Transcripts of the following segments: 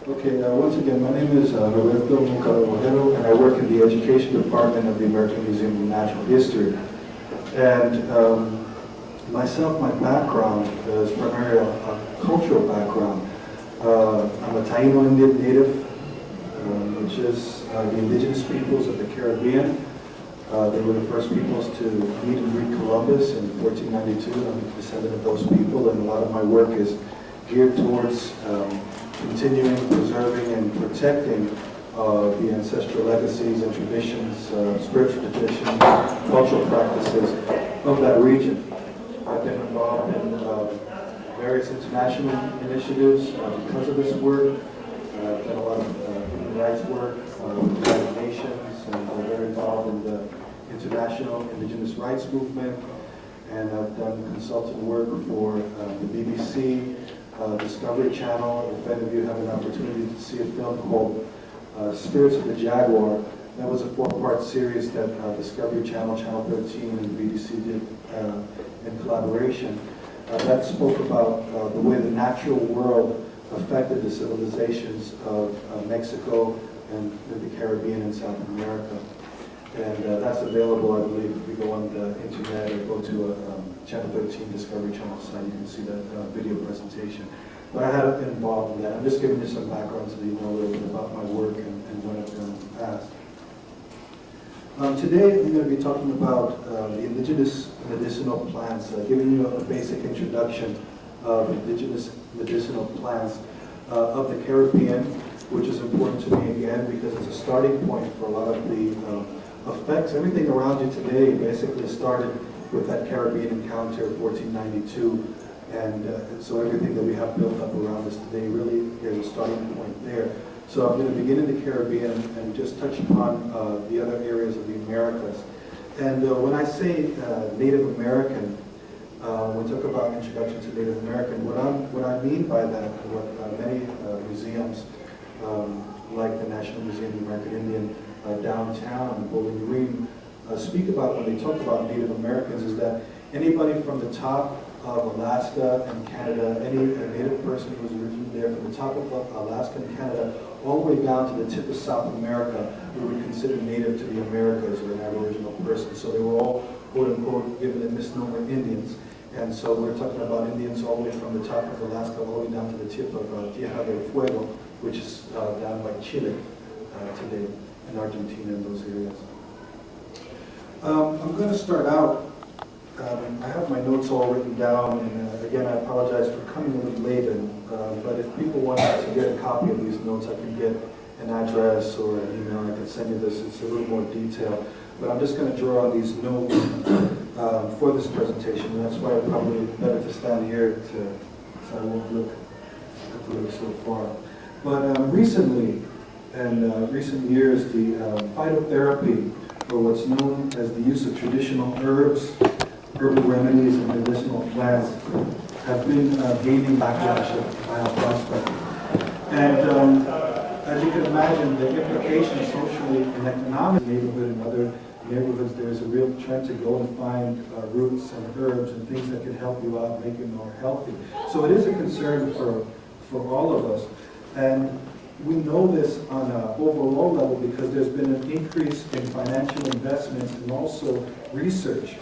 Okay, once again, my name is Roberto Mukaro Borrero, and I work in the Education Department of the American Museum of Natural History. And myself, my background is primarily a cultural background. I'm a Taino Indian native, which is the indigenous peoples of the Caribbean. They were the first peoples to meet and greet Columbus in 1492. I'm a descendant of those people, and a lot of my work is geared towards continuing, preserving, and protecting the ancestral legacies and traditions, spiritual traditions, cultural practices of that region. I've been involved in various international initiatives because of this work. I've done a lot of human rights work with the United Nations, and I'm very involved in the international indigenous rights movement, and I've done consulting work for the BBC, Discovery Channel. If any of you have an opportunity to see a film called Spirits of the Jaguar, that was a 4-part series that Discovery Channel, Channel 13, and BBC did in collaboration. That spoke about the way the natural world affected the civilizations of Mexico and the Caribbean and South America. And that's available, I believe, if you go on the internet or go to Channel 13 Discovery Channel site, you can see that video presentation. But I haven't been involved in that. I'm just giving you some background so that you know a little bit about my work and what I've done in the past. Today, I'm going to be talking about the indigenous medicinal plants, giving you a basic introduction of indigenous medicinal plants of the Caribbean, which is important to me again because it's a starting point for a lot of the effects. Everything around you today basically started with that Caribbean encounter of 1492, and so everything that we have built up around us today really is a starting point there. So I'm going to begin in the Caribbean and just touch upon the other areas of the Americas. And when I say Native American, when we talk about introduction to Native American, what I mean by that, what many museums, like the National Museum of the American Indian downtown in Bowling Green, speak about when they talk about Native Americans, is that anybody from the top of Alaska and Canada, any Native person who was originally there from the top of Alaska and Canada, all the way down to the tip of South America, we would consider native to the Americas or an Aboriginal person. So they were all, quote unquote, given the misnomer Indians. And so we're talking about Indians all the way from the top of Alaska all the way down to the tip of Tierra del Fuego, which is down by Chile today, in Argentina and those areas. I'm going to start out, I have my notes all written down, and again I apologize for coming a little late, but if people want to get a copy of these notes, I can get an address or an email, I can send you this. It's a little more detailed. But I'm just going to draw on these notes for this presentation, and that's why it's probably better to stand here so I won't look so far. But recently, in recent years, the phytotherapy, or what's known as the use of traditional herbs, herbal remedies, and medicinal plants, have been gaining backlash by our prospect. And as you can imagine, the implications socially and economically, neighborhood and other neighborhoods, there's a real trend to go and find roots and herbs and things that can help you out, make you more healthy. So it is a concern for all of us. And we know this on an overall level because there's been an increase in financial investments and also research.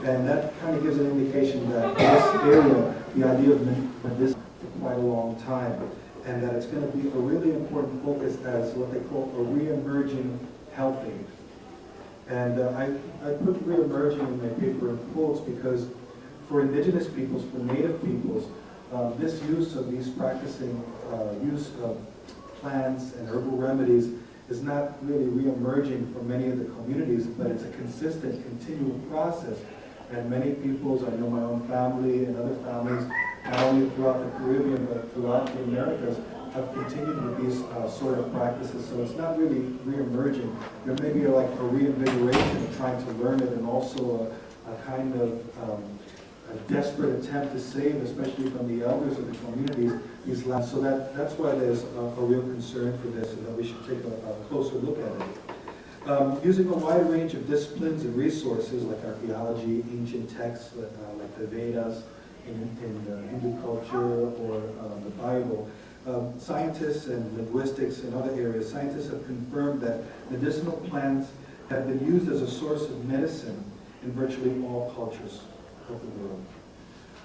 And that kind of gives an indication that this area, the idea of medicine for quite a long time, and that it's going to be a really important focus as what they call a re-emerging health aid. And I put re-emerging in my paper in quotes because for indigenous peoples, for native peoples, this use of these practicing use of plants and herbal remedies is not really re-emerging for many of the communities, but it's a consistent, continual process. And many peoples, I know my own family and other families, not only throughout the Caribbean, but throughout the Americas, have continued with these sort of practices. So it's not really re-emerging. There may be like a reinvigoration of trying to learn it, and also a kind of a desperate attempt to save, especially from the elders of the communities, these lands. So that's why there's a real concern for this, and that we should take a closer look at it. Using a wide range of disciplines and resources like archaeology, ancient texts like the Vedas in Hindu culture, or the Bible, Scientists and linguistics and other areas, scientists have confirmed that medicinal plants have been used as a source of medicine in virtually all cultures of the world.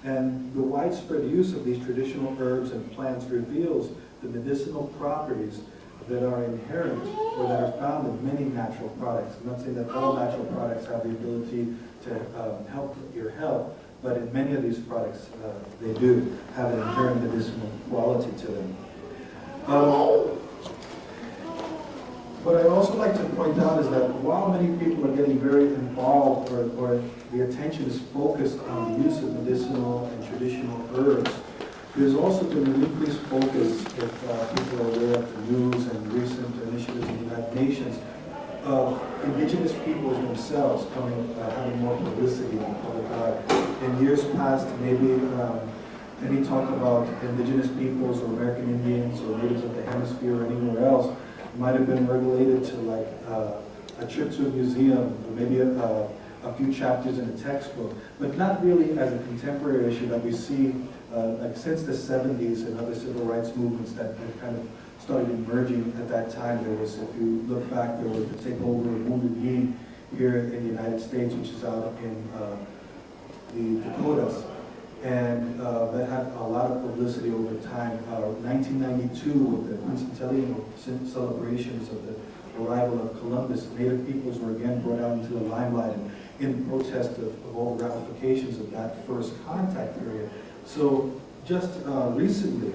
And the widespread use of these traditional herbs and plants reveals the medicinal properties that are inherent or that are found in many natural products. I'm not saying that all natural products have the ability to help your health, but in many of these products, they do have an inherent medicinal quality to them. What I'd also like to point out is that while many people are getting very involved or the attention is focused on the use of medicinal and traditional herbs, there's also been an increased focus, if people are aware of the news and recent initiatives in the United Nations, of indigenous peoples themselves having more publicity in the public eye. In years past, maybe any talk about indigenous peoples or American Indians or natives of the hemisphere or anywhere else might have been related to like a trip to a museum, or maybe a few chapters in a textbook, but not really as a contemporary issue that we see like since the 70s and other civil rights movements that kind of started emerging at that time. There was, if you look back, there was the takeover of Wounded Knee here in the United States, which is out in the Dakotas, and that had a lot of publicity over time. 1992, with the quincentennial celebrations of the arrival of Columbus, Native peoples were again brought out into the limelight in protest of all the ramifications of that first contact period. So just recently,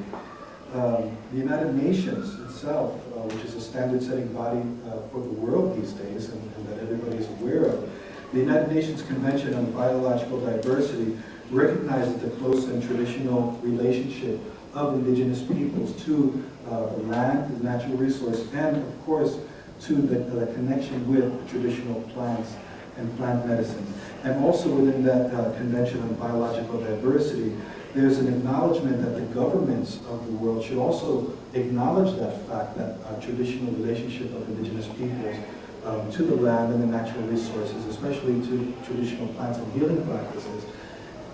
the United Nations itself, which is a standard-setting body for the world these days, and that everybody is aware of, the United Nations Convention on Biological Diversity recognizes the close and traditional relationship of indigenous peoples to the land, the natural resource, and of course to the connection with traditional plants and plant medicines. And also within that Convention on Biological Diversity, there's an acknowledgement that the governments of the world should also acknowledge that fact, that traditional relationship of indigenous peoples to the land and the natural resources, especially to traditional plants and healing practices.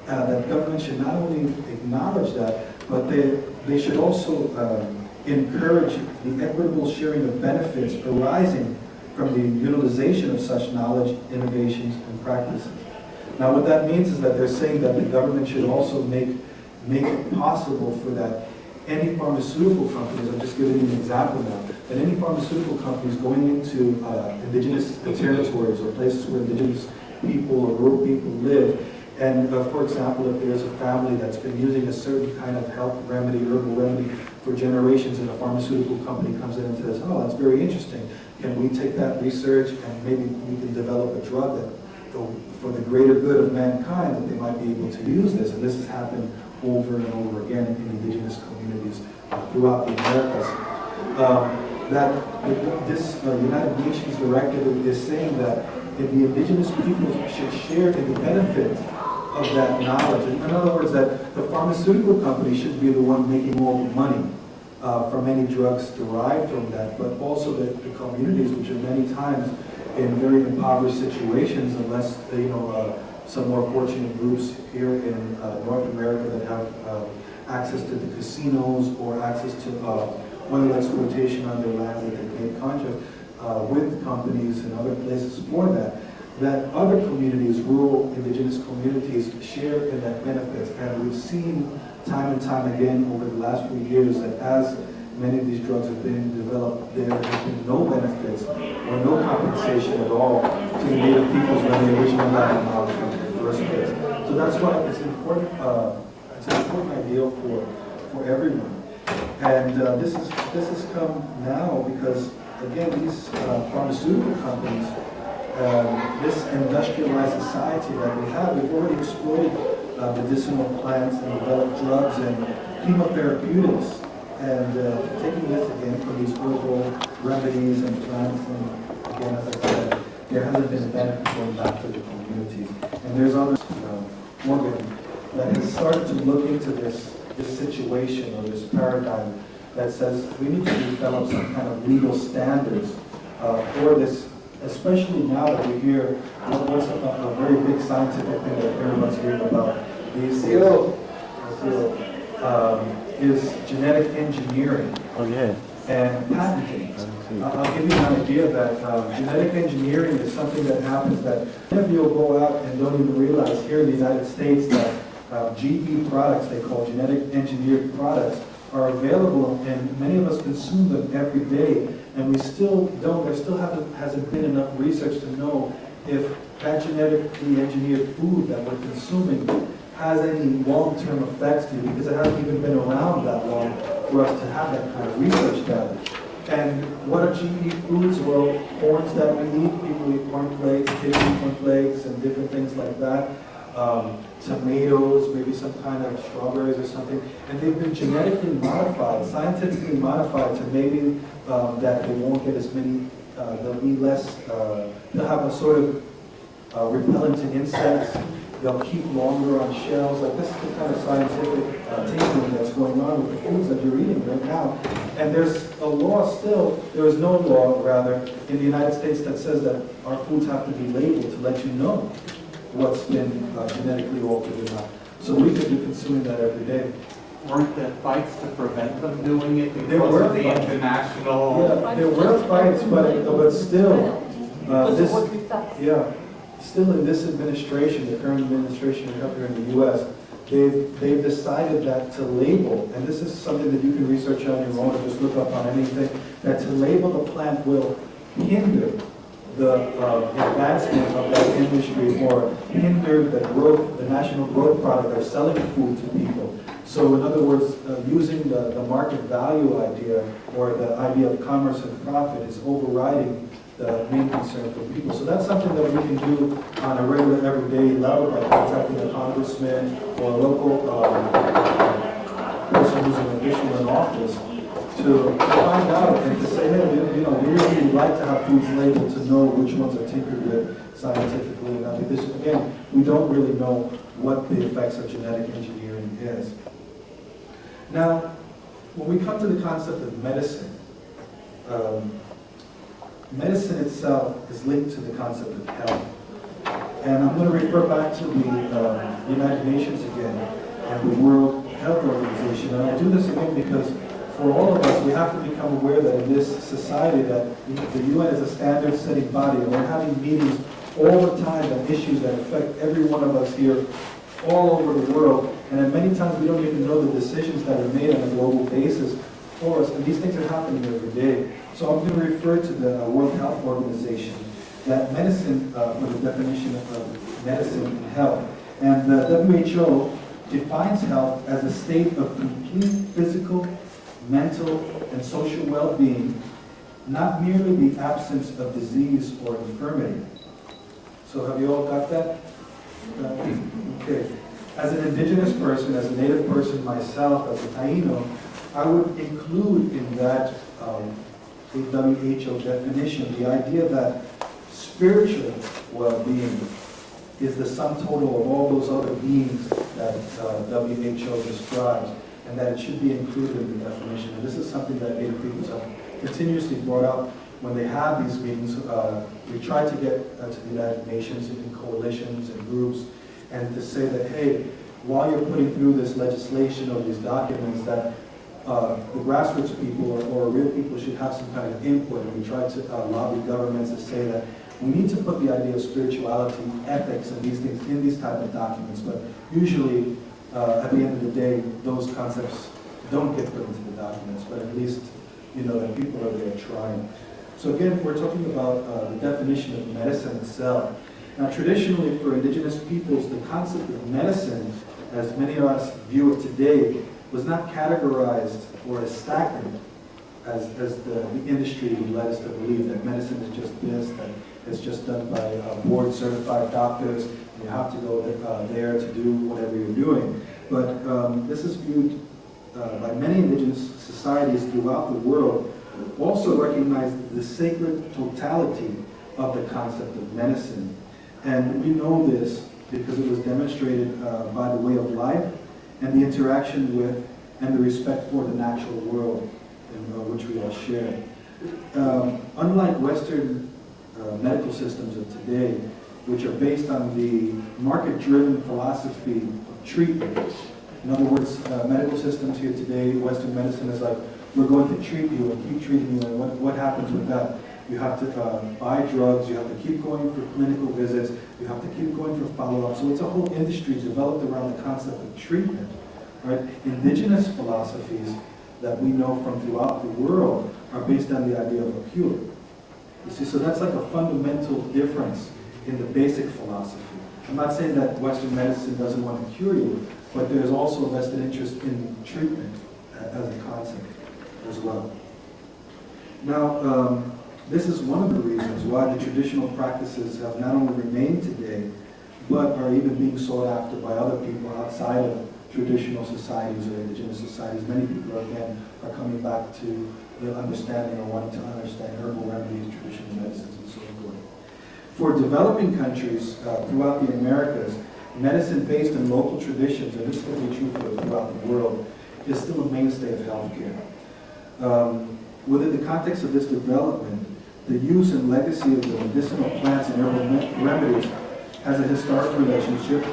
That government should not only acknowledge that, but they should also encourage the equitable sharing of benefits arising from the utilization of such knowledge, innovations, and practices. Now what that means is that they're saying that the government should also make it possible for that any pharmaceutical companies, I'm just giving you an example now, that any pharmaceutical companies going into indigenous territories or places where indigenous people or rural people live, and for example, if there's a family that's been using a certain kind of health remedy, herbal remedy for generations, and a pharmaceutical company comes in and says, oh, that's very interesting. Can we take that research and maybe we can develop a drug that, for the greater good of mankind, that they might be able to use this? And this has happened over and over again in indigenous communities throughout the Americas. This United Nations directive is saying that if the indigenous peoples should share in the benefit of that knowledge. In other words, that the pharmaceutical company should be the one making all the money from any drugs derived from that, but also the communities, which are many times in very impoverished situations, unless some more fortunate groups here in North America that have access to the casinos or access to oil exploitation on their land, that they make contracts with companies and other places for that other communities, rural indigenous communities, share in that benefit. And we've seen time and time again over the last few years that as many of these drugs have been developed, there has been no benefits or no compensation at all to the native peoples when they originally got the knowledge in the first place. So that's why it's an important ideal for everyone. And this has come now because, again, these pharmaceutical companies, this industrialized society that we have, we've already exploited medicinal plants and developed drugs and chemotherapeutics, and taking this again from these herbal remedies and plants. And again, as I said, there hasn't been a benefit going back to the communities. And there's others, Morgan, that has started to look into this situation or this paradigm that says we need to develop some kind of legal standards for this, especially now that we hear what's a very big scientific thing that everyone's hearing about these is genetic engineering and patenting. I'll give you an idea that genetic engineering is something that happens that many of you will go out and don't even realize here in the United States that GE products, they call genetic engineered products, are available, and many of us consume them every day, and we still don't, there still hasn't been enough research to know if that genetically engineered food that we're consuming has any long-term effects to you, because it hasn't even been around that long for us to have that kind of research data. And what are GE foods? Well, corns that we eat, people eat cornflakes, kids eat cornflakes, and different things like that. Tomatoes, maybe some kind of strawberries or something, and they've been genetically modified, scientifically modified to maybe that they won't get as many, they'll be less, they'll have a sort of repellent to insects, they'll keep longer on shelves. Like, this is the kind of scientific thinking that's going on with the foods that you're eating right now. And there's a law still, there is no law rather in the United States that says that our foods have to be labeled to let you know what's been genetically altered or not. So we could be consuming that every day. Weren't there fights to prevent them doing it because there were of the fights. international? Yeah, there were fights, but still, still in this administration, the current administration we have here in the U.S., they've decided that to label, and this is something that you can research on your own or just look up on anything, that to label the plant will hinder the advancement of that industry or hinder the growth, the national growth product of selling food to people. So in other words, using the market value idea or the idea of commerce and profit is overriding the main concern for people. So that's something that we can do on a regular, everyday level by contacting a congressman or a local person who's an official in office to find out and to say, hey, you know, we really like to have foods labeled to know which ones are tinkered with scientifically and not, because again, we don't really know what the effects of genetic engineering is. Now, when we come to the concept of medicine, medicine itself is linked to the concept of health. And I'm going to refer back to the United Nations again and the World Health Organization. And I do this again because for all of us, we have to become aware that in this society that the UN is a standard-setting body, and we're having meetings all the time on issues that affect every one of us here all over the world. And at many times we don't even know the decisions that are made on a global basis for us, and these things are happening every day. So I'm going to refer to the World Health Organization, that medicine, for the definition of medicine and health. And the WHO defines health as a state of complete physical, mental, and social well-being, not merely the absence of disease or infirmity. So have you all got that? Okay. As an indigenous person, as a native person myself, as a Taino, I would include in that WHO definition the idea that spiritual well-being is the sum total of all those other beings that WHO describes, and that it should be included in the definition. And this is something that Native peoples have continuously brought up when they have these meetings. We try to get to the United Nations in coalitions and groups, and to say that, hey, while you're putting through this legislation or these documents, that the grassroots people or real people should have some kind of input. And we try to lobby governments to say that we need to put the idea of spirituality, ethics, and these things in these type of documents. But usually, at the end of the day, those concepts don't get put into the documents. But at least, you know, that people are there trying. So again, we're talking about the definition of medicine itself. Now, traditionally, for indigenous peoples, the concept of medicine, as many of us view it today, was not categorized or as stagnant as the industry led us to believe, that medicine is just this, that it's just done by board-certified doctors, and you have to go there to do whatever you're doing. But this is viewed by many indigenous societies throughout the world, also recognize the sacred totality of the concept of medicine. And we know this because it was demonstrated by the way of life and the interaction with and the respect for the natural world in which we all share. Unlike Western medical systems of today, which are based on the market-driven philosophy of treatment, In other words, medical systems here today, Western medicine is like, we're going to treat you and keep treating you, and what happens with that? You have to buy drugs, you have to keep going for clinical visits, you have to keep going for follow-up. So it's a whole industry developed around the concept of treatment, right? Indigenous philosophies that we know from throughout the world are based on the idea of a cure. You see, so that's like a fundamental difference in the basic philosophy. I'm not saying that Western medicine doesn't want to cure you, but there's also a vested interest in treatment as a concept as well. Now, this is one of the reasons why the traditional practices have not only remained today, but are even being sought after by other people outside of traditional societies or indigenous societies. Many people, again, are coming back to the understanding or wanting to understand herbal remedies, traditional medicines, and so forth. For developing countries throughout the Americas, medicine based on local traditions, and this will be true throughout the world, is still a mainstay of healthcare. Within the context of this development, the use and legacy of the medicinal plants and herbal remedies has a historic relationship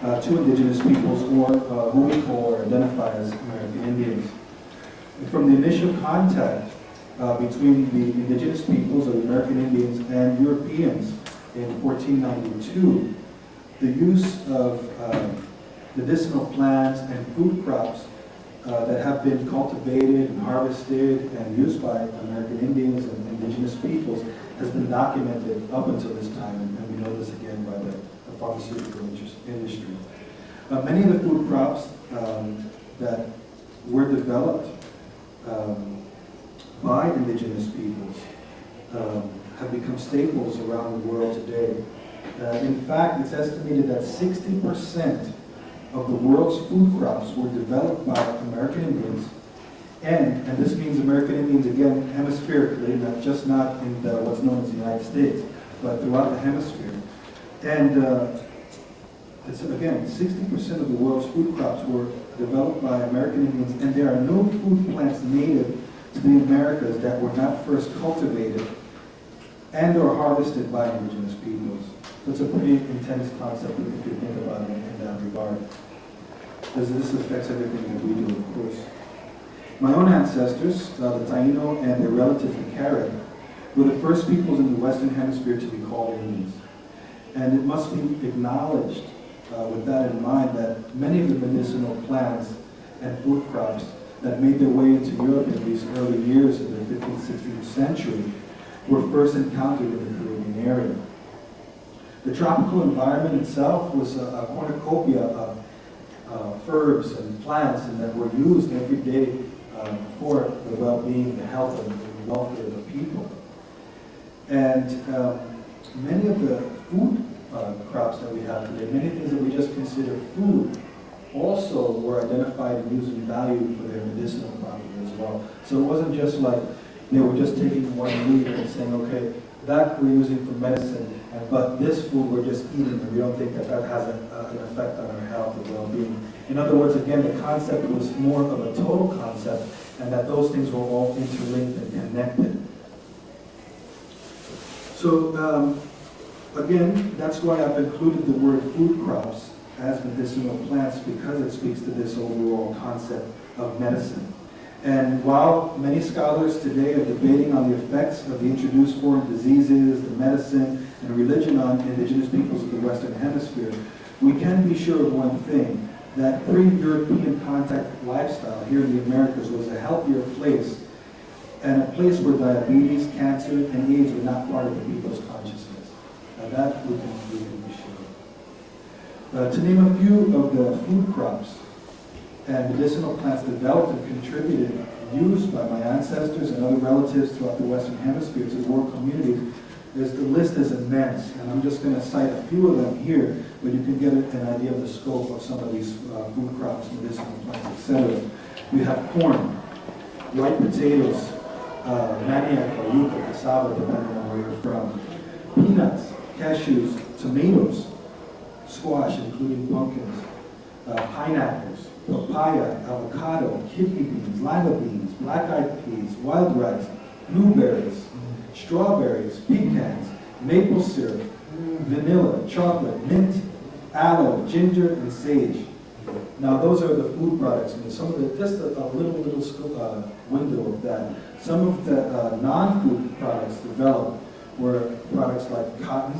to indigenous peoples, or who we call or identify as American Indians. And from the initial contact between the indigenous peoples of the American Indians and Europeans in 1492, the use of medicinal plants and food crops that have been cultivated and harvested and used by American Indians and indigenous peoples has been documented up until this time, and we know this again by the pharmaceutical industry. Many of the food crops that were developed by indigenous peoples have become staples around the world today. In fact, it's estimated that 60% of the world's food crops were developed by American Indians, and this means American Indians, again, hemispherically, not in what's known as the United States, but throughout the hemisphere. And it's, again, 60% of the world's food crops were developed by American Indians, and there are no food plants native to the Americas that were not first cultivated and or harvested by indigenous peoples. It's a pretty intense concept if you think about it in that regard, because this affects everything that we do, of course. My own ancestors, the Taino and their relative, the Cacike, were the first peoples in the Western Hemisphere to be called Indians. And it must be acknowledged, with that in mind, that many of the medicinal plants and food crops that made their way into Europe in these early years of the 15th, 16th century were first encountered in the Caribbean area. The tropical environment itself was a cornucopia of herbs and plants and that were used every day for the well-being, the health, and the welfare of the people. And many of the food crops that we have today, many things that we just consider food, also were identified and used and valued for their medicinal property as well. So it wasn't just like they were just taking one leaf and saying, okay, that we're using for medicine, but this food we're just eating, and we don't think that that has an effect on our health or well-being. In other words, again, the concept was more of a total concept, and that those things were all interlinked and connected. So, again, that's why I've included the word food crops as medicinal plants, because it speaks to this overall concept of medicine. And while many scholars today are debating on the effects of the introduced foreign diseases, the medicine, and religion on indigenous peoples of the Western Hemisphere, we can be sure of one thing, that pre-European contact lifestyle here in the Americas was a healthier place, and a place where diabetes, cancer, and AIDS were not part of the people's consciousness. Now that we can be sure. To name a few of the food crops and medicinal plants developed and contributed, used by my ancestors and other relatives throughout the Western Hemisphere to the world communities, the list is immense, and I'm just going to cite a few of them here, but you can get an idea of the scope of some of these food crops, medicinal plants, etc. We have corn, white potatoes, manioc or yuca, cassava, depending on where you're from, peanuts, cashews, tomatoes, squash, including pumpkins, pineapples, papaya, avocado, kidney beans, lima beans, black-eyed peas, wild rice, blueberries, strawberries, pecans, maple syrup, vanilla, chocolate, mint, aloe, ginger, and sage. Now those are the food products, and some of the, just a little window of that. Some of the non-food products developed were products like cotton,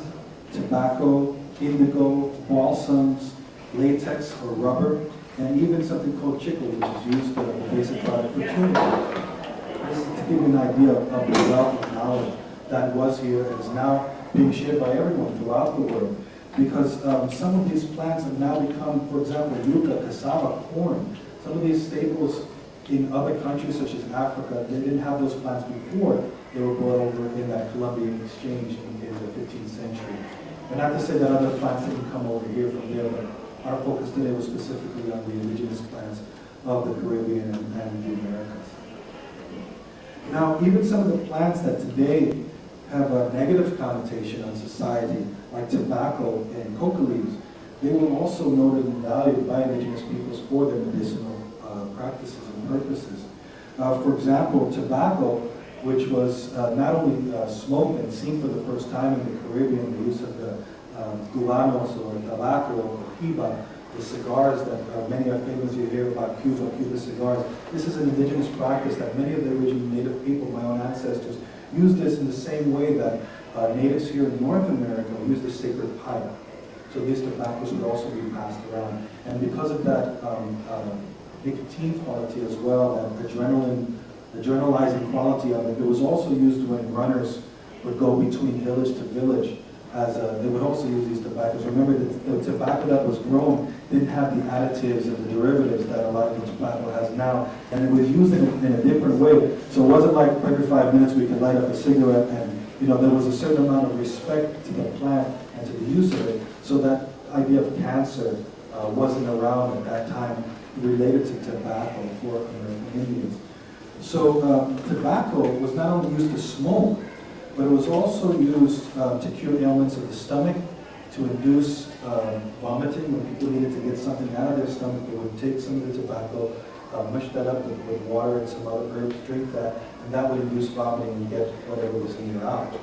tobacco, indigo, balsams, latex or rubber, and even something called chicle, which is used as a basic product for tuning. This is to give you an idea of the wealth of knowledge that was here and is now being shared by everyone throughout the world. Because some of these plants have now become, for example, yucca, cassava, corn. Some of these staples in other countries, such as Africa, they didn't have those plants before they were brought over in that Columbian exchange in the 15th century. And not to say that other plants didn't come over here from there, but our focus today was specifically on the indigenous plants of the Caribbean and the Americas. Now, even some of the plants that today have a negative connotation on society, like tobacco and coca leaves, they were also noted and valued by indigenous peoples for their medicinal practices and purposes. For example, tobacco, which was not only smoked and seen for the first time in the Caribbean, the use of the guanos or tobacco or cohiba, the cigars that many are famous, you hear about Cuba cigars. This is an indigenous practice that many of the original native people, my own ancestors, used this in the same way that natives here in North America use the sacred pipe. So these tobaccos would also be passed around. And because of that nicotine quality as well, that adrenalizing quality of it, it was also used when runners would go between village to village. They would also use these tobaccos. Remember, the tobacco that was grown didn't have the additives and the derivatives that a lot of the tobacco has now, and it was used in a different way. So it wasn't like every 5 minutes we could light up a cigarette, and there was a certain amount of respect to the plant and to the use of it. So that idea of cancer wasn't around at that time related to tobacco for American Indians. So tobacco was not only used to smoke, but it was also used to cure ailments of the stomach, to induce vomiting. When people needed to get something out of their stomach, they would take some of the tobacco, mush that up with water and some other herbs, drink that, and that would induce vomiting and get whatever was in there out.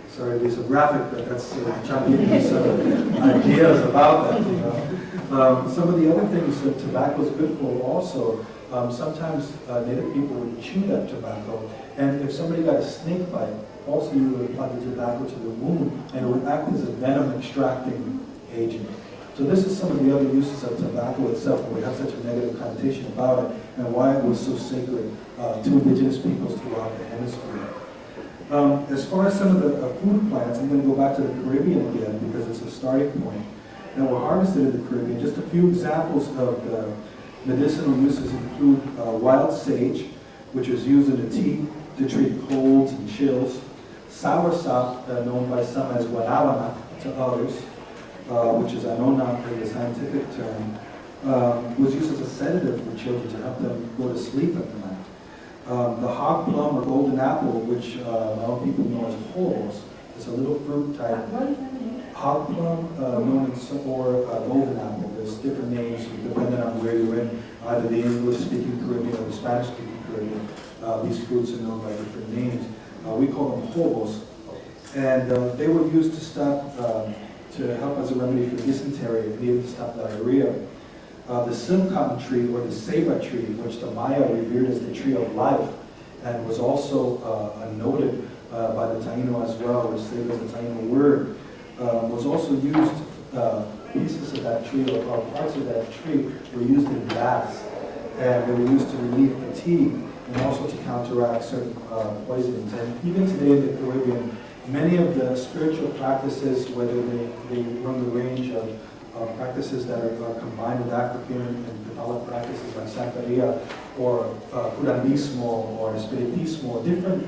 Sorry to be so graphic, but that's trying to give you some ideas about that. Some of the other things that tobacco is good for also, sometimes native people would chew that tobacco, and if somebody got a snake bite, also you would apply the tobacco to the wound, and it would act as a venom extracting agent. So this is some of the other uses of tobacco itself, where we have such a negative connotation about it, and why it was so sacred to indigenous peoples throughout the hemisphere. As far as some of the food plants, I'm going to go back to the Caribbean again, because it's a starting point, that were harvested in the Caribbean. Just a few examples of the medicinal uses include wild sage, which was used in a tea to treat colds and chills. Soursop, known by some as guanabana to others, which is anona in the scientific term, was used as a sedative for children to help them go to sleep at night. The hog plum or golden apple, which a lot of people know as hobos, it's a little fruit type. Hog plum, known as, or golden apple. There's different names depending on where you're in, either the English-speaking Caribbean or the Spanish-speaking Caribbean. These fruits are known by different names. We call them hobos. And they were used to stop, to help as a remedy for dysentery and even to stop diarrhea. The silk cotton tree, or the ceiba tree, which the Maya revered as the tree of life, and was also noted by the Taino as well, which ceiba is a Taino word, was also used, pieces of that tree, or parts of that tree, were used in baths. And they were used to relieve fatigue, and also to counteract certain poisons. And even today in the Caribbean, many of the spiritual practices, whether they run the range of practices that are combined with African and Catholic practices like Santeria or Curanismo or Espiritismo, different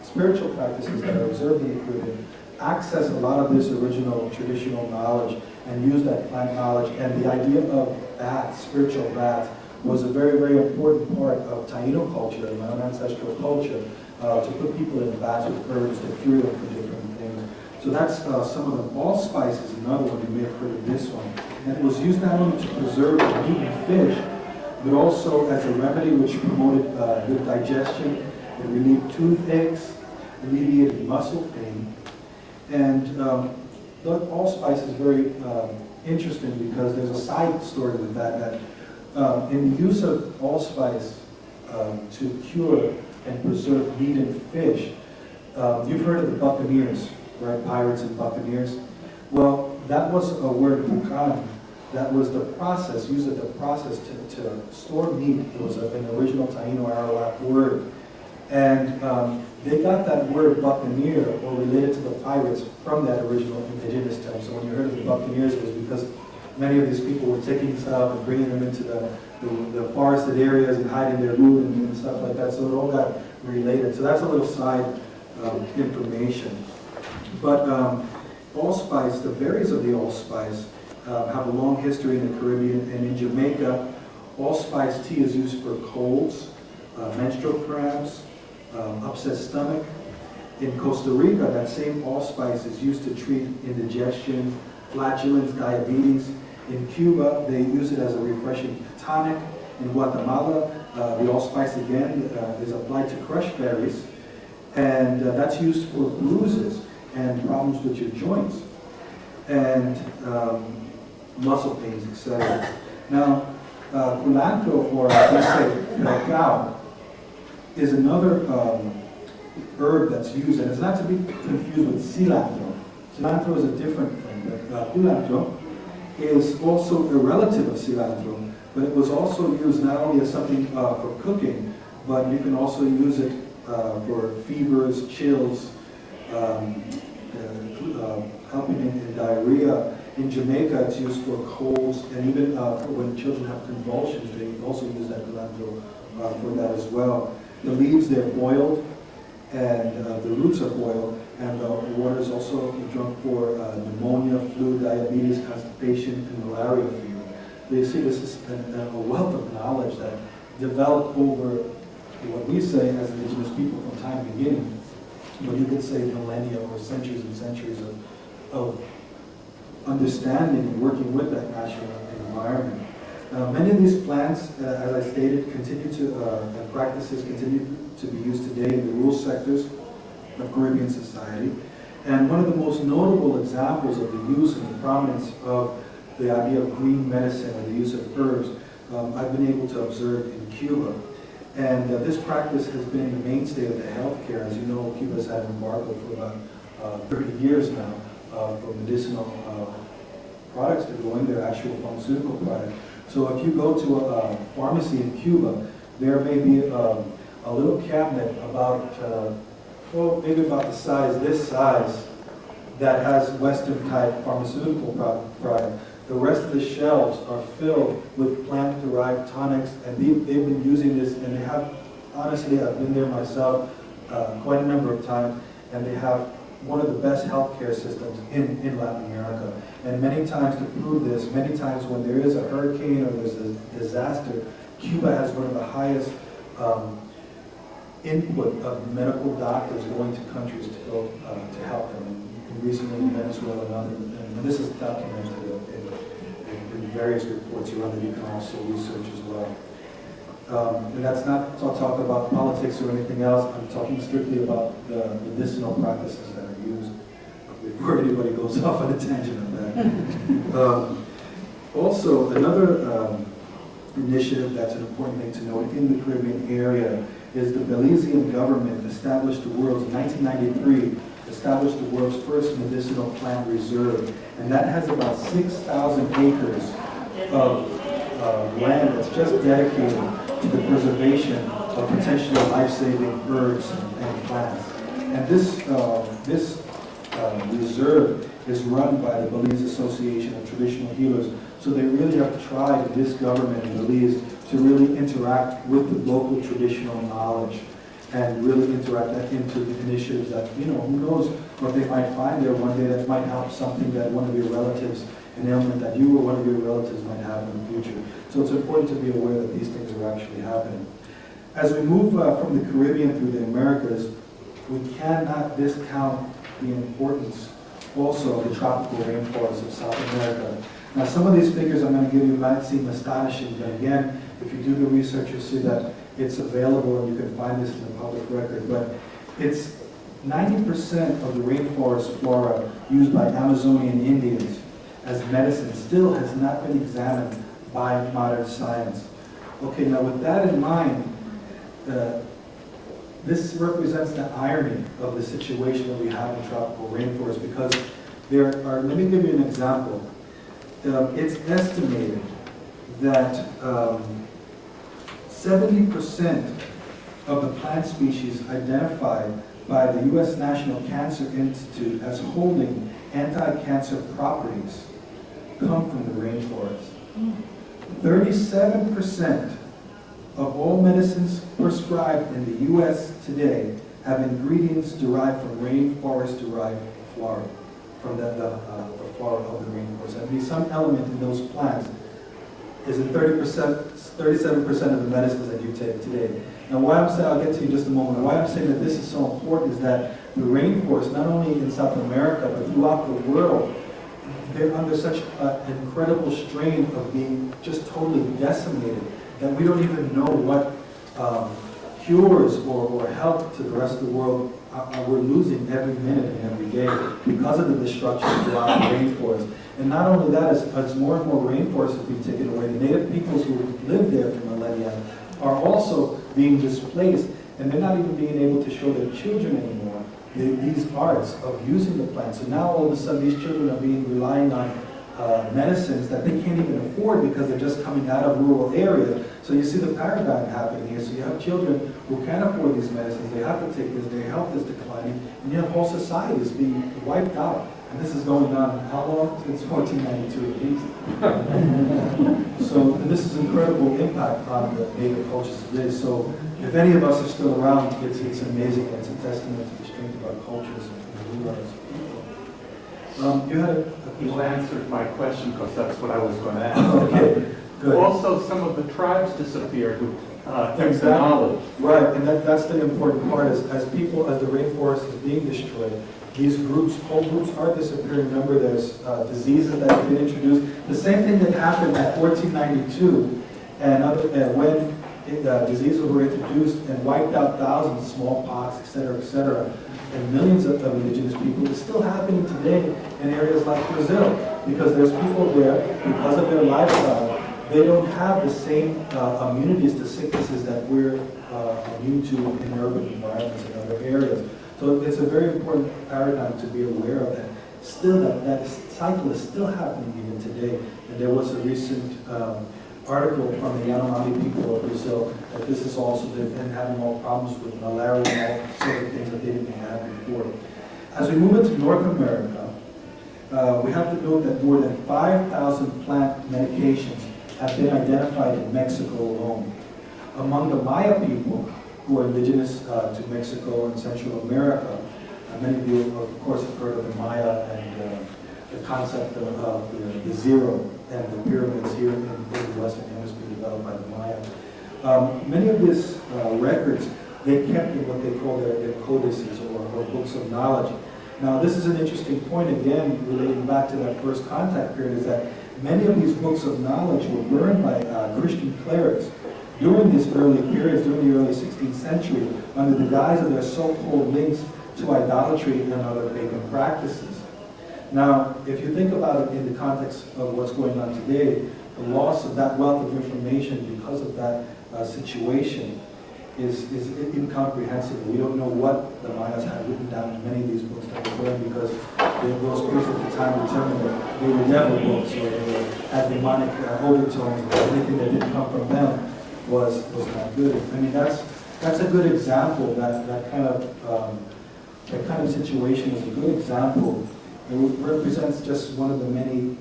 spiritual practices that are observed in the Caribbean, access a lot of this original traditional knowledge and use that plant knowledge. And the idea of baths, spiritual baths, was a very, very important part of Taino culture, and my own ancestral culture, to put people in baths with herbs to cure them for different things. So that's some of them. Allspice is another one, you may have heard of this one. And it was used not only to preserve meat and fish, but also as a remedy which promoted good digestion. It relieved toothaches, alleviated muscle pain. And allspice is very interesting because there's a side story with that in the use of allspice to cure and preserve meat and fish, you've heard of the buccaneers, right? Pirates and buccaneers. Well, that was a word, bucan. That was the process, used as the process to store meat. It was an original Taino Arawak word. And they got that word buccaneer, or related to the pirates, from that original indigenous term. So when you heard of the buccaneers, it was because many of these people were taking stuff and bringing them into the forested areas and hiding their loot and stuff like that. So it all got related. So that's a little side information. But allspice, the berries of the allspice, have a long history in the Caribbean, and in Jamaica, allspice tea is used for colds, menstrual cramps, upset stomach. In Costa Rica, that same allspice is used to treat indigestion, flatulence, diabetes. In Cuba, they use it as a refreshing tonic. In Guatemala, the allspice again is applied to crushed berries, and that's used for bruises and problems with your joints and muscle pains, etc. Now, culantro, or let's say cacao, is another herb that's used, and it's not to be confused with cilantro. Cilantro is a different thing, but culantro is also a relative of cilantro, but it was also used not only as something for cooking, but you can also use it for fevers, chills, helping in diarrhea. In Jamaica, it's used for colds, and even when children have convulsions, they also use that culantro for that as well. The leaves, they're boiled, and the roots are boiled, and the water is also drunk for pneumonia, flu, diabetes, constipation, and malaria fever. So you see, this is a wealth of knowledge that developed over what we say as indigenous people from time beginning, but you could say millennia or centuries and centuries of understanding and working with that natural environment. Many of these plants, as I stated, continue to, and practices continue to be used today in the rural sectors of Caribbean society. And one of the most notable examples of the use and the prominence of the idea of green medicine and the use of herbs, I've been able to observe in Cuba. And this practice has been the mainstay of the healthcare. As you know, Cuba's had an embargo for about 30 years now for medicinal products to go in there, actual pharmaceutical products. So if you go to a pharmacy in Cuba, there may be a little cabinet about, well, maybe about the size, this size, that has Western type pharmaceutical product. The rest of the shelves are filled with plant-derived tonics, and they've been using this, and they have, honestly, I've been there myself quite a number of times, and they have one of the best healthcare systems in Latin America. And many times to prove this, many times when there is a hurricane or there's a disaster, Cuba has one of the highest input of medical doctors going to countries to go to help them. And recently in Venezuela and other, and this is documented in various reports around that you can also research as well. And that's not to talk about politics or anything else. I'm talking strictly about the medicinal practices that are used, before anybody goes off on a tangent on that. Also, another initiative that's an important thing to note in the Caribbean area is the Belizean government established the world's, 1993, established the world's first medicinal plant reserve. And that has about 6,000 acres of land that's just dedicated to the preservation of potentially life-saving herbs and plants. And this reserve is run by the Belize Association of Traditional Healers. So they really have tried, this government in Belize, to really interact with the local traditional knowledge and really interact that into initiatives that, you know, who knows what they might find there one day that might help something that one of your relatives, an ailment that you or one of your relatives might have in the future. So it's important to be aware that these things are actually happening. As we move from the Caribbean through the Americas, we cannot discount the importance also of the tropical rainforests of South America. Now, some of these figures I'm going to give you might seem astonishing, but again, if you do the research, you'll see that it's available and you can find this in the public record. But it's 90% of the rainforest flora used by Amazonian Indians as medicine still has not been examined by modern science. Okay, now with that in mind, this represents the irony of the situation that we have in tropical rainforests, because there are, let me give you an example. It's estimated that 70% of the plant species identified by the U.S. National Cancer Institute as holding anti-cancer properties come from the rainforest. 37% of all medicines prescribed in the U.S. today have ingredients derived from rainforest-derived flora, from the flora of the rainforest. At least some element in those plants is in 37% of the medicines that you take today. Now, why I'm saying, I'll get to you in just a moment, why I'm saying that this is so important is that the rainforest, not only in South America, but throughout the world, they're under such an incredible strain of being just totally decimated that we don't even know what cures or help to the rest of the world we're losing every minute and every day because of the destruction throughout the rainforest. And not only that, as more and more rainforests are being taken away, the native peoples who lived there for millennia are also being displaced, and they're not even being able to show their children anymore these arts of using the plants. So now all of a sudden these children are relying on medicines that they can't even afford because they're just coming out of rural areas. So you see the paradigm happening here. So you have children who can't afford these medicines, they have to take this, their health is declining, and you have whole societies being wiped out. And this is going on how long? Since 1492 at least. So, and this is incredible impact on the native cultures today. So if any of us are still around, it's amazing, and it's a testament to the strength of our cultures and who we are as people. You had You answered my question, because that's what I was going to ask. Okay, good. Also, some of the tribes disappeared who took the knowledge. Right, and that's the important part, is as the rainforest is being destroyed, these groups, whole groups are disappearing. Remember, there's diseases that have been introduced. The same thing that happened at 1492, and when diseases were introduced and wiped out thousands, smallpox, et cetera, and millions of indigenous people, is still happening today in areas like Brazil, because there's people there, because of their lifestyle, they don't have the same immunities to sicknesses that we're immune to in urban environments and other areas. So it's a very important paradigm to be aware of that. Still, that cycle is still happening even today. And there was a recent article from the Yanomami people of Brazil that this is also, they've been having all problems with malaria and all sort of things that they didn't have before. As we move into North America, we have to note that more than 5,000 plant medications have been identified in Mexico alone. Among the Maya people, who are indigenous to Mexico and Central America, many of you, of course, have heard of the Maya and the concept of the zero and the pyramids here in the Western Hemisphere developed by the Maya. Many of these records, they kept in what they call their codices or books of knowledge. Now, this is an interesting point, again, relating back to that first contact period, is that many of these books of knowledge were burned by Christian clerics during these early periods, during the early 16th century, under the guise of their so-called links to idolatry and other pagan practices. Now, if you think about it in the context of what's going on today, the loss of that wealth of information because of that situation is incomprehensible. We don't know what the Mayas had written down in many of these books that were burned, because those priests at the time determined that they were devil books, or they had demonic overtones, or anything that didn't come from them was not good. I mean, that's a good example. That kind of situation is a good example. It represents just one of the many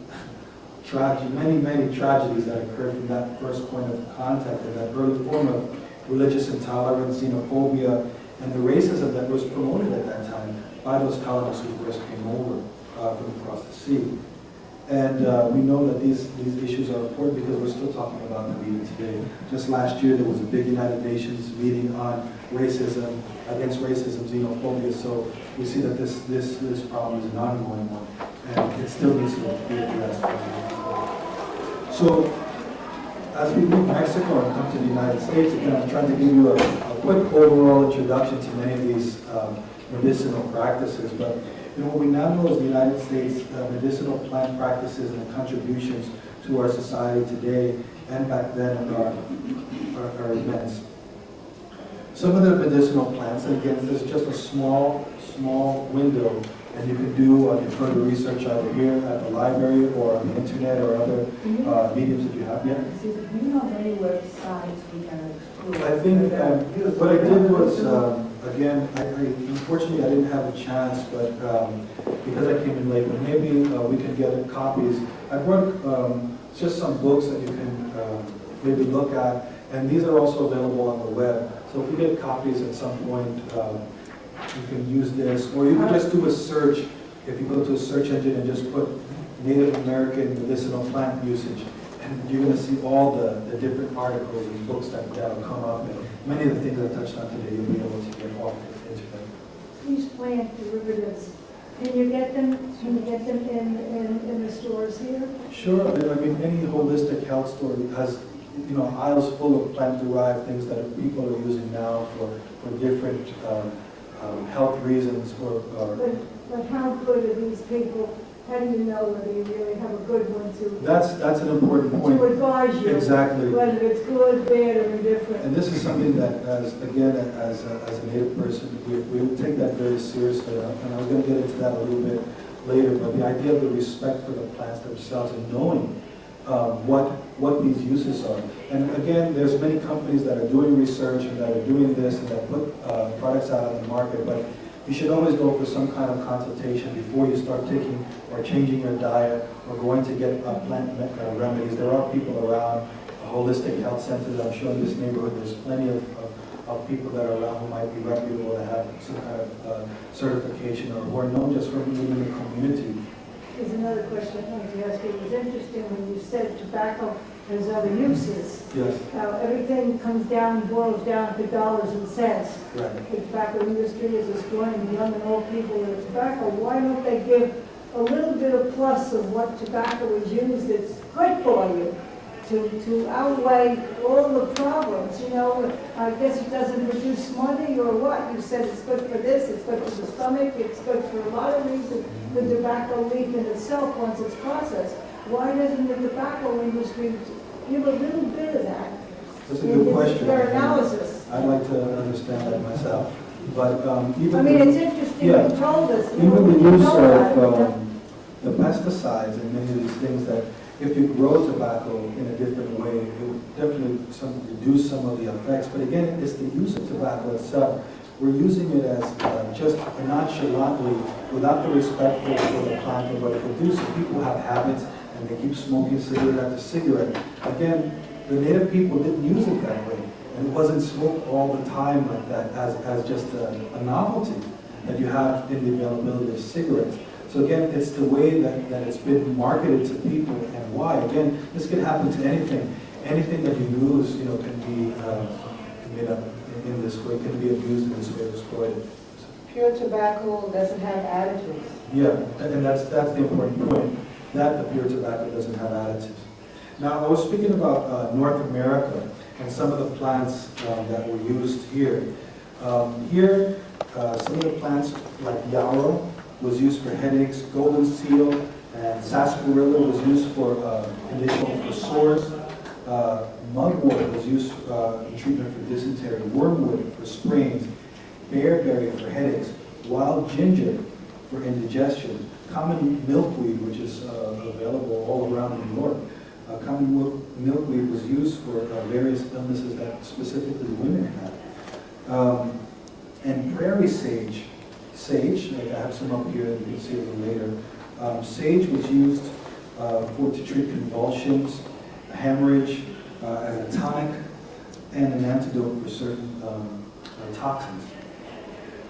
tragedies that occurred from that first point of contact, and that early form of religious intolerance, xenophobia, and the racism that was promoted at that time by those colonists who first came over from across the sea. And we know that these issues are important because we're still talking about them even today. Just last year, there was a big United Nations meeting on racism, against racism, xenophobia. So we see that this problem is an ongoing one, and it still needs to be addressed. So as we leave Mexico and come to the United States, again, I'm trying to give you a quick overall introduction to many of these medicinal practices. But And what we now know is the United States medicinal plant practices and contributions to our society today and back then are immense. Some of the medicinal plants, and again, this is just a small window, and you can do your further research either here at the library or on the internet or other mediums that you have. Yeah? Do you know of any websites we can explore? I think what I did was, again, unfortunately I didn't have a chance, but because I came in late, but maybe we can get copies. I brought just some books that you can maybe look at, and these are also available on the web. So if we get copies at some point, you can use this, or you can just do a search. If you go to a search engine and just put Native American medicinal plant usage, and you're going to see all the different articles and books that will come up, and many of the things I touched on today you'll be able to get off the internet. These plant derivatives, can you get them in the stores here? Sure. I mean, any holistic health store has aisles full of plant-derived things that people are using now for different health reasons. But how good are these people? How do you know whether you really have a good one to? That's an important point. To advise you. Exactly. Whether it's good, bad, or indifferent. And this is something that, as a Native person, we take that very seriously. And I was going to get into that a little bit later. But the idea of the respect for the plants themselves and knowing what these uses are. And again, there's many companies that are doing research and that are doing this and that put products out on the market, but you should always go for some kind of consultation before you start taking or changing your diet or going to get plant remedies. There are people around, holistic health centers. I'm sure in this neighborhood there's plenty of people that are around who might be reputable, that have some kind of certification or who are known just from living in the community. There's another question I wanted to ask you. It was interesting when you said tobacco has other uses. Yes. Now, everything boils down to dollars and cents. Right. The tobacco industry is destroying young and old people with tobacco. Why don't they give a little bit of plus of what tobacco is used that's good for you to outweigh all the problems? I guess it doesn't produce money or what? You said it's good for this, it's good for the stomach, it's good for a lot of reasons. The tobacco leaf in itself, once it's processed, why doesn't the tobacco industry give a little bit of that? That's a good question. Their analysis. I'd like to understand that myself. But even it's interesting you told us. Even the use of the pesticides and many of these things, that if you grow tobacco in a different way, it would definitely reduce some of the effects. But again, it's the use of tobacco itself. We're using it as just nonchalantly, without the respect for the plant and what it produces. People have habits and they keep smoking cigarette after cigarette. Again, the Native people didn't use it that way. And it wasn't smoked all the time like that as just a novelty that you have in the availability of cigarettes. So again, it's the way that it's been marketed to people and why. Again, this can happen to anything. Anything that you use, can be made up in this way, can be abused in this way, exploited. Pure tobacco doesn't have additives. Yeah, and that's the important point, that the pure tobacco doesn't have additives. Now, I was speaking about North America and some of the plants that were used here. Here, some of the plants like yarrow was used for headaches, golden seal and sarsaparilla was used for conditioning for sores. Mugwort was used in treatment for dysentery, wormwood for sprains, bearberry for headaches, wild ginger for indigestion, common milkweed, which is available all around New York. Common milkweed was used for various illnesses that specifically women had. And prairie sage, like I have some up here, you can see a little later. Sage was used to treat convulsions, hemorrhage, as a tonic, and an antidote for certain toxins.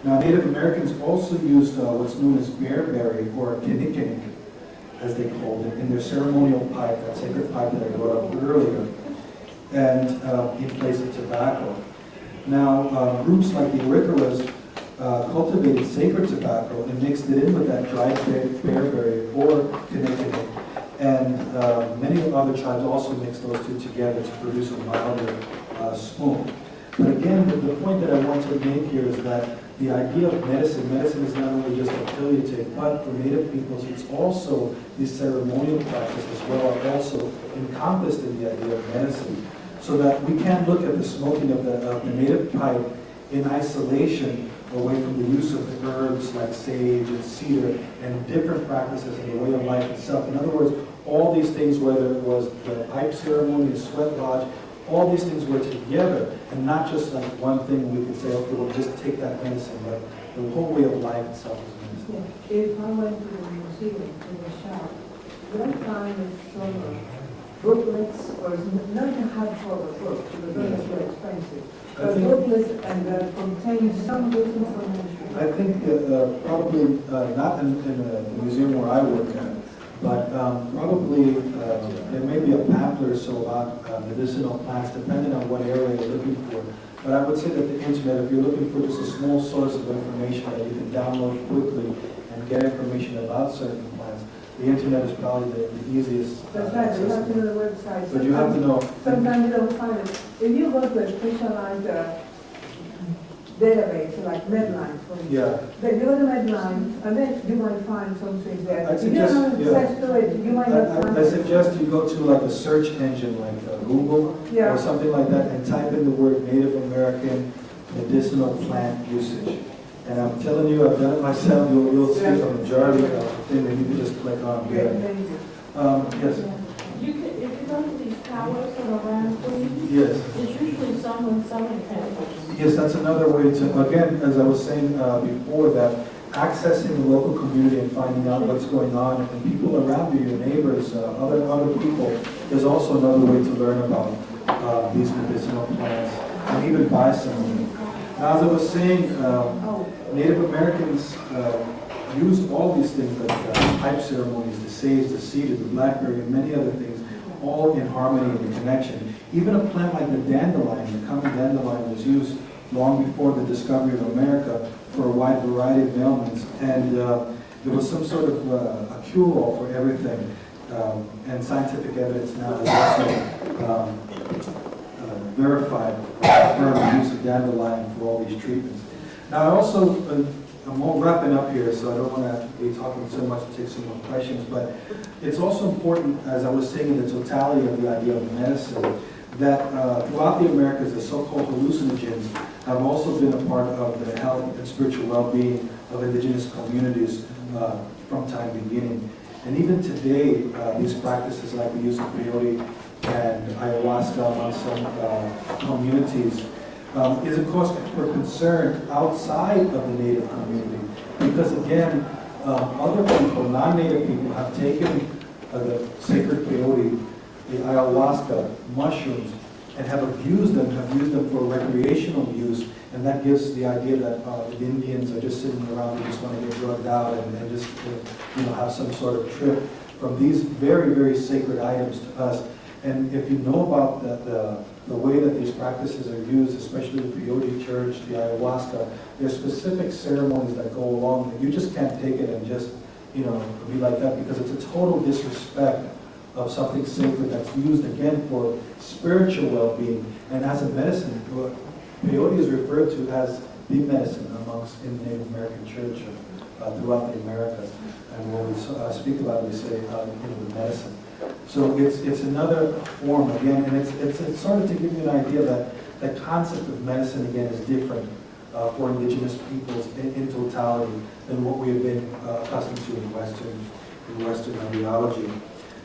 Now, Native Americans also used what's known as bearberry, or kinnikinnick, as they called it, in their ceremonial pipe, that sacred pipe that I brought up earlier, and in place of tobacco. Now, groups like the Arikaras cultivated sacred tobacco and mixed it in with that dried bearberry or kinnikinnick, and many other tribes also mixed those two together to produce a milder smoke. But again, the point that I want to make here is that the idea of medicine is not only just a pill you take, but for Native peoples, it's also these ceremonial practices as well are also encompassed in the idea of medicine. So that we can't look at the smoking of the native pipe in isolation away from the use of the herbs like sage and cedar and different practices in the way of life itself. In other words, all these things, whether it was the pipe ceremony, the sweat lodge, all these things were together and not just like one thing we could say, okay, we'll just take that medicine, but the whole way of life itself is medicine. Yeah. If I went to the museum, to the shop, what I find is some booklets, or not even hardcover books, because those are so expensive. But booklets and contain some good information. I think probably not in the museum where I work at, but probably there may be a pamphlet or so about medicinal plants, depending on what area you're looking for. But I would say that the internet, if you're looking for just a small source of information that you can download quickly and get information about certain plants, the internet is probably the easiest. That's right, you have to know the website. But you have to know. Sometimes you don't find it. If you go to a specialized database, like Medline, for instance, then you go to Medline, and then you might find some things there. If you don't have access to it, you might not find it. I suggest you go to like a search engine like Google or something like that and type in the word Native American medicinal plant usage. And I'm telling you, I've done it myself. You'll see a majority of the thing that you can just click on here. Yes. You can, if you go to these towers that are around Queens, Yes. it's usually someone selling temples. Yes, that's another way to, again, as I was saying before, that accessing the local community and finding out what's going on and people around you, your neighbors, other people, is also another way to learn about these medicinal plants and even buy some of them. Now, as I was saying, Native Americans used all these things like pipe ceremonies, the sage, the cedar, the blackberry, and many other things, all in harmony and in connection. Even a plant like the dandelion, the common dandelion, was used long before the discovery of America for a wide variety of ailments. And there was some sort of a cure-all for everything. And scientific evidence now has also verified the use of dandelion for all these treatments. Now, I also, I'm all wrapping up here, so I don't want to be talking so much to take some more questions, but it's also important, as I was saying, in the totality of the idea of medicine, that throughout the Americas, the so-called hallucinogens have also been a part of the health and spiritual well-being of indigenous communities from time beginning. And even today, these practices like the use of peyote and ayahuasca among some communities is a cause for concern outside of the Native community. Because again, other people, non-Native people, have taken the sacred peyote, the ayahuasca, mushrooms, and have used them for recreational use. And that gives the idea that the Indians are just sitting around and just want to get drugged out and just have some sort of trip from these very, very sacred items to us. And if you know about the way that these practices are used, especially the peyote church, the ayahuasca, there's specific ceremonies that go along, and you just can't take it and just, be like that, because it's a total disrespect of something sacred that's used, again, for spiritual well-being. And as a medicine, peyote is referred to as the medicine in the Native American church throughout the Americas. And when we speak about it, we say, the medicine. So it's another form, again, and it's sort of to give you an idea that the concept of medicine, again, is different for indigenous peoples in totality than what we have been accustomed to in Western ideology.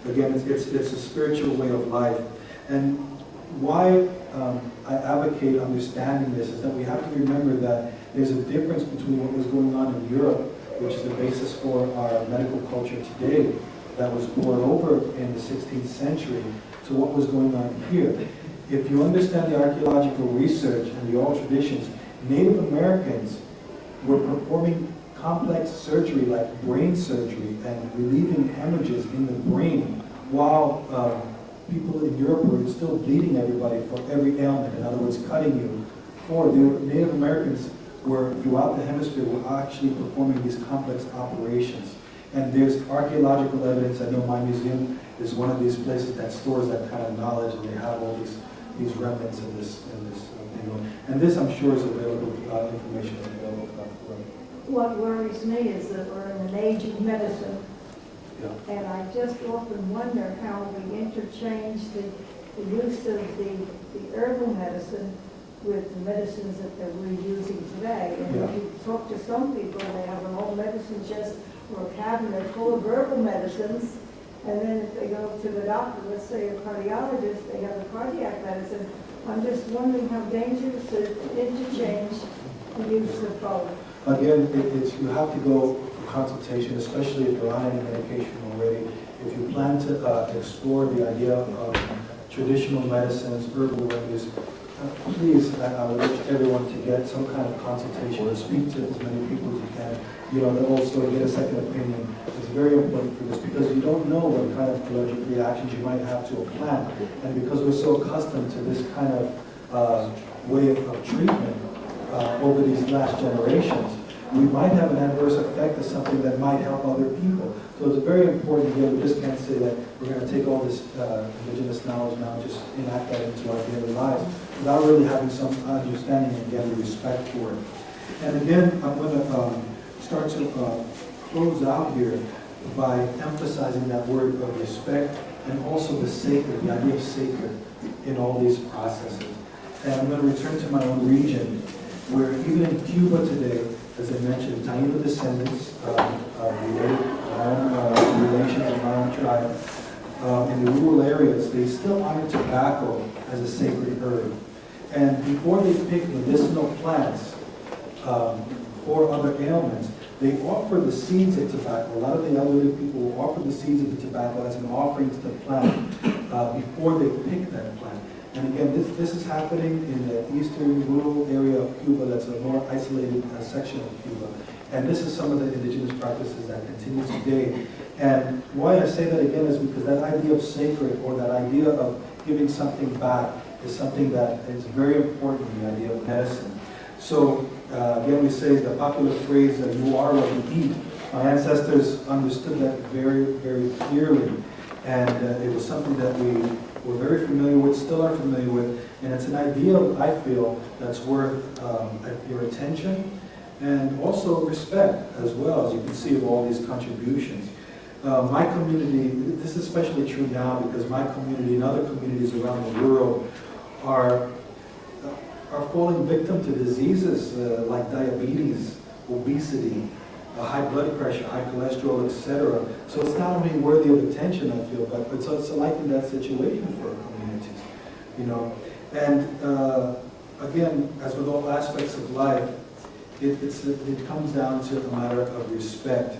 Again, it's a spiritual way of life. And why I advocate understanding this is that we have to remember that there's a difference between what was going on in Europe, which is the basis for our medical culture today, that was brought over in the 16th century, to what was going on here. If you understand the archaeological research and the oral traditions, Native Americans were performing complex surgery like brain surgery and relieving hemorrhages in the brain, while people in Europe were still bleeding everybody for every ailment, in other words, cutting you. The Native Americans were, throughout the hemisphere, were actually performing these complex operations. And there's archaeological evidence. I know my museum is one of these places that stores that kind of knowledge, and they have all these remnants in this thing. And this, I'm sure, is available, information is available what worries me is that we're in an age of medicine. Yeah. And I just often wonder how we interchange the use of the herbal medicine with the medicines that we're using today. And if you talk to some people, they have a whole medicine chest or a cabinet full of herbal medicines. And then if they go to the doctor, let's say a cardiologist, they have a cardiac medicine. I'm just wondering how dangerous it is to interchange the use of both. Again, you have to go for consultation, especially if you're on any medication already. If you plan to explore the idea of traditional medicines, herbal remedies, please, I would urge everyone to get some kind of consultation or speak to as many people as you can. You know, and also get a second opinion. It's very important for this because you don't know what kind of allergic reactions you might have to a plant. And because we're so accustomed to this kind of way of treatment over these last generations, we might have an adverse effect of something that might help other people. So it's very important. Again, we just can't say that we're going to take all this indigenous knowledge now and just enact that into our daily lives without really having some understanding and again respect for it. And again, I'm going to start to close out here by emphasizing that word of respect and also the sacred, the idea of sacred in all these processes. And I'm going to return to my own region, where even in Cuba today, as I mentioned, Taino descendants related relations of my own tribe, in the rural areas, they still honor tobacco as a sacred herb. And before they pick medicinal plants for other ailments, they offer the seeds of tobacco. A lot of the elderly people will offer the seeds of the tobacco as an offering to the plant before they pick that plant. And again, this is happening in the eastern rural area of Cuba. That's a more isolated section of Cuba. And this is some of the indigenous practices that continue today. And why I say that again is because that idea of sacred, or that idea of giving something back, is something that is very important in the idea of medicine. So again, we say the popular phrase that you are what you eat. My ancestors understood that very, very clearly. And it was something that we were very familiar with, still are familiar with. And it's an idea, I feel, that's worth your attention and also respect as well, as you can see, of all these contributions. My community, this is especially true now because my community and other communities around the world are falling victim to diseases like diabetes, obesity, high blood pressure, high cholesterol, etc. So it's not only worthy of attention, I feel, but it's likely that situation for our communities, you know. And again, as with all aspects of life, it comes down to a matter of respect.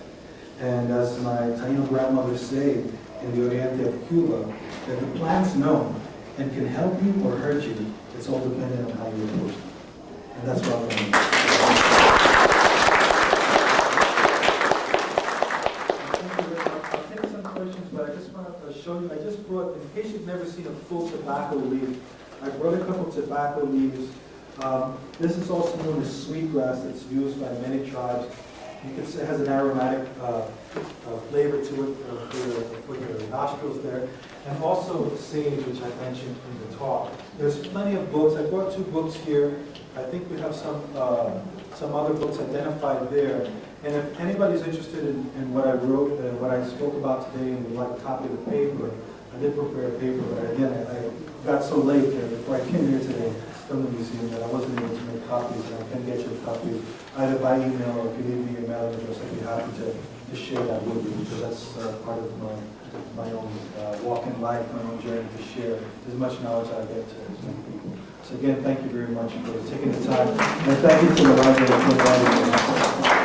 And as my Taino grandmother say in the Oriente of Cuba, that the plants know and can help you or hurt you. It's all dependent on how you approach them. And that's what I'm going to do. I'll take some questions, but I just want to show you, I just brought, in case you've never seen a full tobacco leaf, I brought a couple tobacco leaves. This is also known as sweetgrass. It's used by many tribes. You can see it has an aromatic flavor to it for your nostrils there. And also sage, which I mentioned in the talk. There's plenty of books. I brought 2 books here. I think we have some other books identified there. And if anybody's interested in what I wrote, what I spoke about today, and would like a copy of the paper, I did prepare a paper, but again, I got so late there before I came here today from the museum that I wasn't able to make copies, and I can get you a copy either by email or if you leave me your mailing address, I'd be happy to share that with you, because that's part of my own walk in life, my own journey to share as much knowledge I get to as many people. So again, thank you very much for taking the time, and thank you to the library for inviting me.